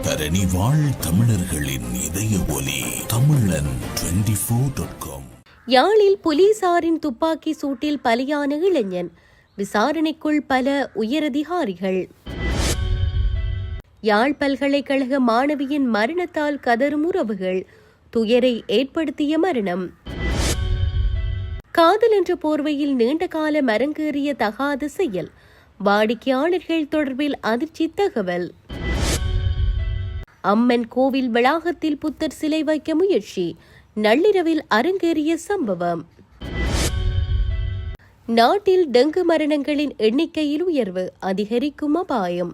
தரணி வாழ் தமிழர்களின் இதய ஒலி தமிழன் 24.com. யாழில் போலீசாரின் துப்பாக்கி சூட்டில் பலியான இளைஞன், விசாரணைக்குள் பல உயரதிகாரிகள். யாழ் பல்கலைக்கழக மாணவியின் மரணத்தால் கதறும் உறவுகள், துயரை ஏற்படுத்திய மரணம். காதல் என்ற போர்வையில் நீண்டகால மரங்கேறிய தகாத செயல், வாடிக்கையாளர்கள் தொடர்பில் அதிர்ச்சி தகவல். அம்மன் கோவில் வளாகத்தில் புத்தர் சிலை வைக்க முயற்சி, நள்ளிரவில் அரங்கேறிய சம்பவம். நாட்டில் டெங்கு மரணங்களின் எண்ணிக்கையில் உயர்வு, அதிகரிக்கும் அபாயம்.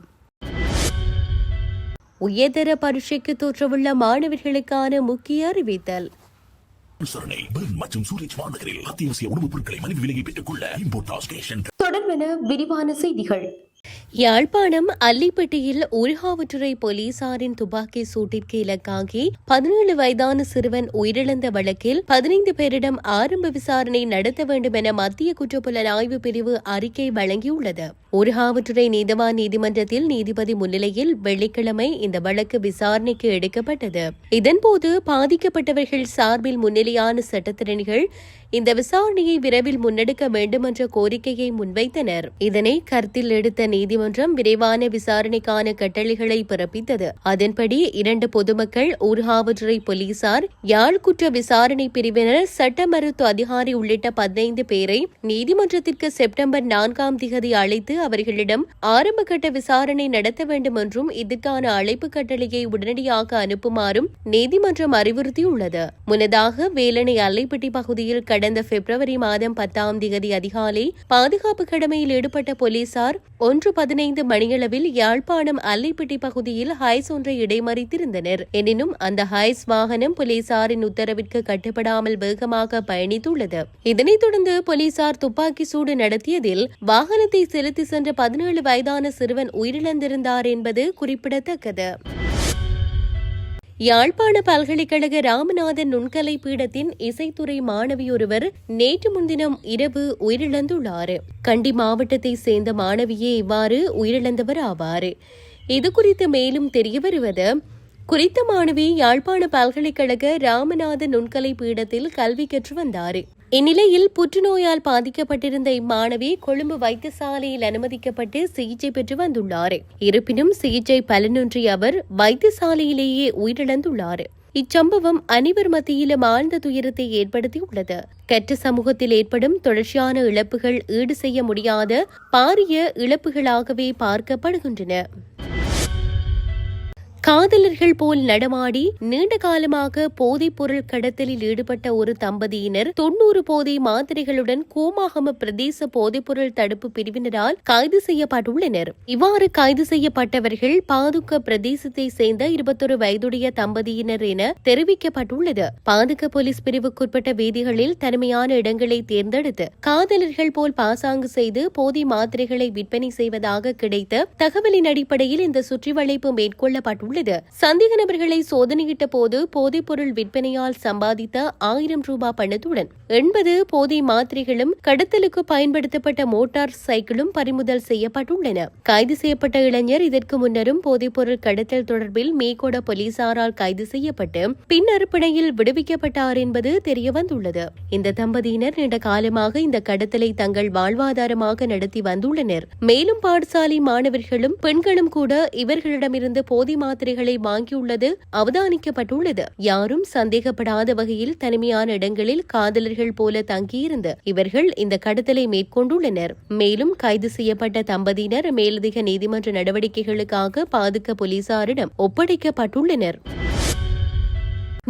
உயர்தர பரீட்சைக்கு தோற்றவுள்ள மாணவர்களுக்கான முக்கிய அறிவித்தல். தொடர்பென விரிவான செய்திகள். யாழ்ப்பாணம் அல்லிப்பட்டியில் ஊர்காவற்றுறை போலீசாரின் துப்பாக்கி சூட்டிற்கு இலக்காகி 17 வயதான சிறுவன் உயிரிழந்த வழக்கில் 15 பேரிடம் ஆரம்ப விசாரணை நடத்த வேண்டும் என மத்திய குற்றப்புலனாய்வு பிரிவு அறிக்கை வழங்கியுள்ளது. ஊர்காவற்றுறை நீதவான் நீதிமன்றத்தில் நீதிபதி முன்னிலையில் வெள்ளிக்கிழமை இந்த வழக்கு விசாரணைக்கு எடுக்கப்பட்டது. இதன்போது பாதிக்கப்பட்டவர்கள் சார்பில் முன்னிலையான சட்டத்திறனிகள் இந்த விசாரணையை விரைவில் முன்னெடுக்க வேண்டும் என்ற கோரிக்கையை முன்வைத்தனர். இதனை கருத்தில் எடுத்த நீதிமன்றம் விரைவான விசாரணைக்கான கட்டளைகளை பிறப்பித்தது. அதன்படி 2 பொதுமக்கள், ஊர்காவற்றுறை போலீசார், யாழ் குற்ற விசாரணை பிரிவினர், சட்ட மருத்துவ அதிகாரி உள்ளிட்ட 15 பேரை நீதிமன்றத்திற்கு செப்டம்பர் 4ஆம் திகதி அழைத்து அவர்களிடம் ஆரம்பகட்ட விசாரணை நடத்த வேண்டும் என்றும் இதற்கான அழைப்பு கட்டளையை உடனடியாக அனுப்புமாறும் நீதிமன்றம் அறிவுறுத்தியுள்ளது. முன்னதாக வேலணை அல்லைப்பட்டி பகுதியில் கடந்த பிப்ரவரி மாதம் 10ஆம் திகதி அதிகாலை பாதுகாப்பு கடமையில் ஈடுபட்ட போலீசார் 1:15 மணியளவில் யாழ்ப்பாணம் அல்லைப்பட்டி பகுதியில் ஹைஸ் ஒன்றை இடைமறித்திருந்தனர். எனினும் அந்த ஹைஸ் வாகனம் போலீசாரின் உத்தரவிற்கு கட்டுப்படாமல் வேகமாக பயணித்துள்ளது. இதனைத் தொடர்ந்து போலீசார் துப்பாக்கி சூடு நடத்தியதில் வாகனத்தை செலுத்தி சென்ற 17 வயதான சிறுவன் உயிரிழந்திருந்தார் என்பது குறிப்பிடத்தக்கது. யாழ்ப்பாண பல்கலைக்கழக ராமநாதன் நுண்கலை பீடத்தின் இசைத்துறை மாணவியொருவர் நேற்று முன்தினம் இரவு உயிரிழந்துள்ளார். கண்டி மாவட்டத்தை சேர்ந்த மாணவியே இவ்வாறு உயிரிழந்தவர் ஆவார். இதுகுறித்து மேலும் தெரியவருவது, குறித்த மாணவி யாழ்ப்பாண பல்கலைக்கழக ராமநாதன் நுண்கலை பீடத்தில் கல்வி கற்று வந்தார். இந்நிலையில் புற்றுநோயால் பாதிக்கப்பட்டிருந்த இம்மாணவி கொழும்பு வைத்தியசாலையில் அனுமதிக்கப்பட்டு சிகிச்சை பெற்று வந்துள்ளார். இருப்பினும் சிகிச்சை பலனின்றி அவர் வைத்தியசாலையிலேயே உயிரிழந்துள்ளார். இச்சம்பவம் அனைவர் மத்தியிலும் ஆழ்ந்த துயரத்தை ஏற்படுத்தியுள்ளது. கற்ற சமூகத்தில் ஏற்படும் தொடர்ச்சியான இழப்புகள் ஈடு செய்ய முடியாத பாரிய இழப்புகளாகவே பார்க்கப்படுகின்றன. காதலர்கள் போல் நடமாடி நீண்ட காலமாக போதைப் பொருள் கடத்தலில் ஈடுபட்ட ஒரு தம்பதியினர் 90 போதை மாத்திரைகளுடன் கோமாகம பிரதேச போதைப்பொருள் தடுப்பு பிரிவினரால் கைது செய்யப்பட்டுள்ளனர். இவ்வாறு கைது செய்யப்பட்டவர்கள் பாதுக்க பிரதேசத்தை சேர்ந்த 21 வயதுடைய தம்பதியினர் என தெரிவிக்கப்பட்டுள்ளது. பாதுக்க போலீஸ் பிரிவுக்குட்பட்ட வீதிகளில் தனிமையான இடங்களை தேர்ந்தெடுத்து காதலர்கள் போல் பாசாங்கு செய்து போதை மாத்திரைகளை விற்பனை செய்வதாக கிடைத்த தகவலின் அடிப்படையில் இந்த சுற்றிவளைப்பு மேற்கொள்ளப்பட்டுள்ளது. சந்தேக நபர்களை சோதனையிட்ட போது போதைப் பொருள் விற்பனையால் சம்பாதித்த 1000 ரூபாய் பணத்துடன் 80 போதை மாத்திரைகளும் கடத்தலுக்கு பயன்படுத்தப்பட்ட மோட்டார் சைக்கிளும் பறிமுதல் செய்யப்பட்டுள்ளன. கைது செய்யப்பட்ட இளைஞர் இதற்கு முன்னரும் போதைப் பொருள் கடத்தல் தொடர்பில் மேகோட போலீசாரால் கைது செய்யப்பட்டு பின்னர் பிணையில் விடுவிக்கப்பட்டார் என்பது தெரியவந்துள்ளது. இந்த தம்பதியினர் நீண்ட காலமாக இந்த கடத்தலை தங்கள் வாழ்வாதாரமாக நடத்தி வந்துள்ளனர். மேலும் பாடசாலை மாணவர்களும் பெண்களும் கூட இவர்களிடமிருந்து போதை மாத்திரைகளை வாங்கியுள்ளது அவதானிக்கப்பட்டுள்ளது. யாரும் சந்தேகப்படாத வகையில் தனிமையான இடங்களில் காதலர்கள் போல தங்கியிருந்து இவர்கள் இந்த கடத்தலை மேற்கொண்டுள்ளனர். மேலும் கைது செய்யப்பட்ட தம்பதியினர் மேலதிக நீதிமன்ற நடவடிக்கைகளுக்காக பாதுக்க போலீசாரிடம் ஒப்படைக்கப்பட்டுள்ளனர்.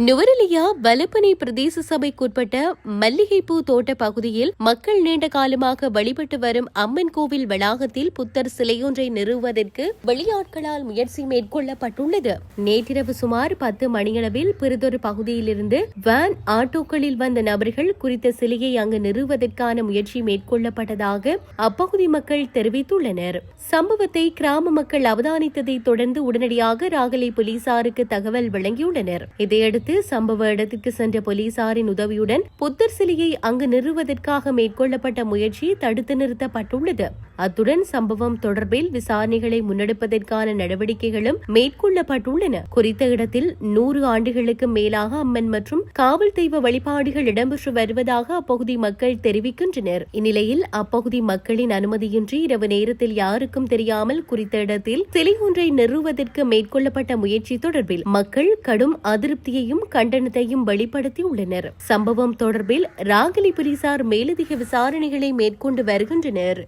நுவரெலியா வலப்பனை பிரதேச சபைக்குட்பட்ட மல்லிகைப்பூ தோட்ட பகுதியில் மக்கள் நீண்ட காலமாக வழிபட்டு வரும் அம்மன் கோவில் வளாகத்தில் புத்தர் சிலையொன்றை நிறுவுவதற்கு வெளியாட்களால் முயற்சி மேற்கொள்ளப்பட்டுள்ளது. நேற்றிரவு சுமார் 10 மணியளவில் பிறிதொரு பகுதியிலிருந்து வேன் ஆட்டோக்களில் வந்த நபர்கள் குறித்த சிலையை அங்கு நிறுவுவதற்கான முயற்சி மேற்கொள்ளப்பட்டதாக அப்பகுதி மக்கள் தெரிவித்துள்ளனர். சம்பவத்தை கிராம மக்கள் அவதானித்ததை தொடர்ந்து உடனடியாக ராகலை போலீசாருக்கு தகவல் வழங்கியுள்ளனர். இதையடுத்து இதனையடுத்து சம்பவ இடத்திற்கு சென்ற போலீசாரின் உதவியுடன் புத்தர் சிலையை அங்கு நிறுவுவதற்காக மேற்கொள்ளப்பட்ட முயற்சி தடுத்து நிறுத்தப்பட்டுள்ளது. அத்துடன் சம்பவம் தொடர்பில் விசாரணைகளை முன்னெடுப்பதற்கான நடவடிக்கைகளும் மேற்கொள்ளப்பட்டுள்ளன. குறித்த இடத்தில் 100 ஆண்டுகளுக்கு மேலாக அம்மன் மற்றும் காவல் தெய்வ வழிபாடுகள் இடம்பெற்று வருவதாக அப்பகுதி மக்கள் தெரிவிக்கின்றனர். இந்நிலையில் அப்பகுதி மக்களின் அனுமதியின்றி இரவு நேரத்தில் யாருக்கும் தெரியாமல் குறித்த இடத்தில் சிலை ஒன்றை நிறுவுவதற்கு மேற்கொள்ளப்பட்ட முயற்சி தொடர்பில் மக்கள் கடும் அதிருப்தியையும் கண்டனத்தையும் வெளிப்படுத்தியுள்ளனர். சம்பவம் தொடர்பில் ராகலி போலீசார் மேலதிக விசாரணைகளை மேற்கொண்டு வருகின்றனர்.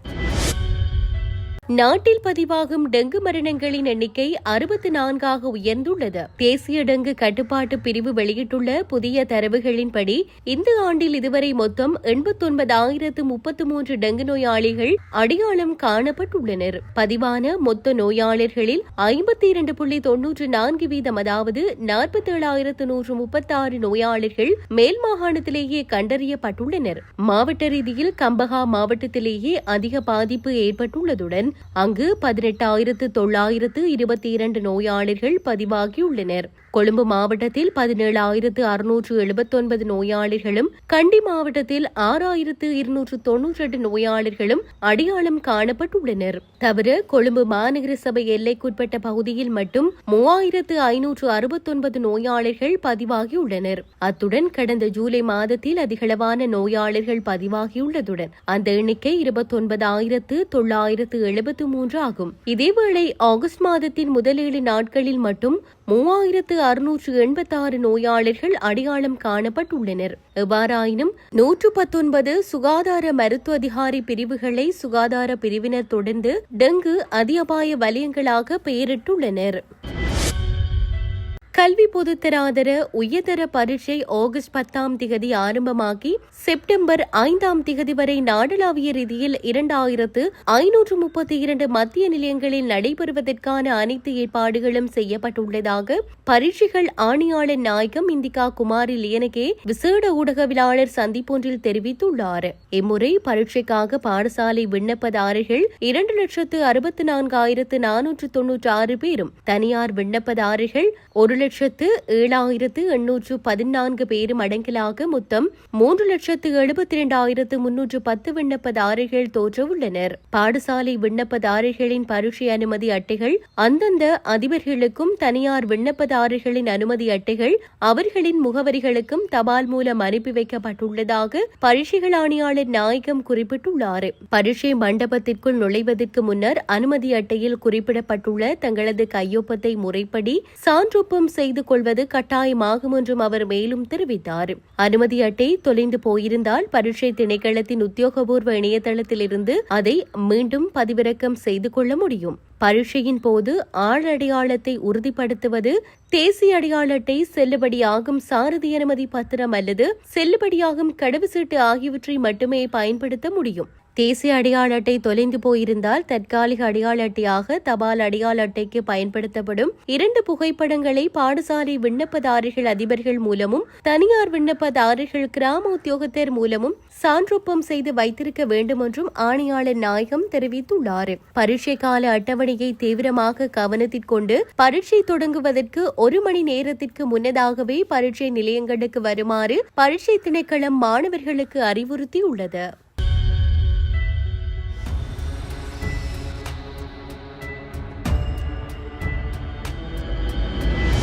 நாட்டில் பதிவாகும் டெங்கு மரணங்களின் எண்ணிக்கை 64 உயர்ந்துள்ளது. தேசிய டெங்கு கட்டுப்பாட்டு பிரிவு வெளியிட்டுள்ள புதிய தரவுகளின்படி இந்த ஆண்டில் இதுவரை மொத்தம் 89,033 டெங்கு நோயாளிகள் அடையாளம் காணப்பட்டுள்ளனர். பதிவான மொத்த நோயாளர்களில் 52.94% அதாவது 47,136 நோயாளர்கள் மேல் மாகாணத்திலேயே கண்டறியப்பட்டுள்ளனர். மாவட்ட ரீதியில் கம்பஹா மாவட்டத்திலேயே அதிக பாதிப்பு ஏற்பட்டுள்ளதுடன் அங்கு 18,922 நோயாளர்கள் பதிவாகியுள்ளனர். கொழும்பு மாவட்டத்தில் 17,679 நோயாளர்களும், கண்டி மாவட்டத்தில் 6,298 நோயாளர்களும் அடையாளம் காணப்பட்டுள்ளனர். தவிர கொழும்பு மாநகர சபை எல்லைக்குட்பட்ட பகுதியில் மட்டும் 3,569 நோயாளர்கள் பதிவாகியுள்ளனர். அத்துடன் கடந்த ஜூலை மாதத்தில் அதிகளவான நோயாளர்கள் பதிவாகியுள்ளதுடன் அந்த எண்ணிக்கை 29,973 ஆகும். இதேவேளை ஆகஸ்ட் மாதத்தின் முதல் 7 நாட்களில் மட்டும் 3,686 நோயாளர்கள் அடையாளம் காணப்பட்டுள்ளனர். எவ்வாறாயினும் 119 சுகாதார மருத்துவ அதிகாரி பிரிவுகளை சுகாதார பிரிவினர் தொடர்ந்து டெங்கு அதிஅபாய வலயங்களாக பெயரிட்டுள்ளனர். கல்வி பொதுத்தராதர உயர்தர பரீட்சை ஆகஸ்ட் 10 ஆரம்பமாகி செப்டம்பர் 5 வரை நாடளாவிய ரீதியில் 2,532 மத்திய நிலையங்களில் நடைபெறுவதற்கான அனைத்து ஏற்பாடுகளும் செய்யப்பட்டுள்ளதாக பரீட்சைகள் ஆணையாளர் நாயகம் இந்திகா குமாரி லியனகே விசேட ஊடகவியலாளர் சந்திப்பொன்றில் தெரிவித்துள்ளார். இம்முறை பரீட்சைக்காக பாடசாலை விண்ணப்பதாரர்கள் 2,64,496 பேரும், தனியார் விண்ணப்பதாரர்கள் 1,07,814 பேரும் அடங்கலாக மொத்தம் 3,72,310 விண்ணப்பதாரர்கள் தோற்றவுள்ளனர். பாடசாலை விண்ணப்பதாரர்களின் பரீட்சை அனுமதி அட்டைகள் அந்தந்த அதிபர்களுக்கும், தனியார் விண்ணப்பதாரர்களின் அனுமதி அட்டைகள் அவர்களின் முகவரிகளுக்கும் தபால் மூலம் அனுப்பி வைக்கப்பட்டுள்ளதாக பரீட்சைகள் ஆணையாளர் நாயகம் குறிப்பிட்டுள்ளார். பரீட்சை மண்டபத்திற்குள் நுழைவதற்கு முன்னர் அனுமதி அட்டையில் குறிப்பிடப்பட்டுள்ள தங்களது கையொப்பத்தை முறைப்படி சான்றொப்பம் செய்து கொள்வது கட்டாயமாகும் என்றும் அவர் மேலும் தெரிவித்தார். அனுமதி அட்டை தொலைந்து போயிருந்தால் பரீட்சை திணைக்களத்தின் உத்தியோகபூர்வ இணையதளத்திலிருந்து அதை மீண்டும் பதிவிறக்கம் செய்து கொள்ள முடியும். பரீட்சையின் போது ஆள் அடையாளத்தை உறுதிப்படுத்துவது, தேசிய அடையாள அட்டை, செல்லுபடியாகும் சாரதி அனுமதி பத்திரம் அல்லது செல்லுபடியாகும் கடவுச்சீட்டு ஆகியவற்றை மட்டுமே பயன்படுத்த முடியும். தேசிய அடையாள அட்டை தொலைந்து போயிருந்தால் தற்காலிக அடையாள அட்டையாக தபால் அடையாள அட்டைக்கு பயன்படுத்தப்படும் 2 புகைப்படங்களை பாடசாலை விண்ணப்பதாரர்கள் அதிபர்கள் மூலமும், தனியார் விண்ணப்பதாரர்கள் கிராம உத்தியோகத்தர் மூலமும் சான்றொப்பம் செய்து வைத்திருக்க வேண்டும் என்றும் ஆணையாளர் நாயகம் தெரிவித்துள்ளார். பரீட்சை கால அட்டவணையை தீவிரமாக கவனத்திற்கொண்டு பரீட்சை தொடங்குவதற்கு 1 மணி நேரத்திற்கு முன்னதாகவே பரீட்சை நிலையங்களுக்கு வருமாறு பரீட்சை திணைக்களம் மாணவர்களுக்கு அறிவுறுத்தியுள்ளது.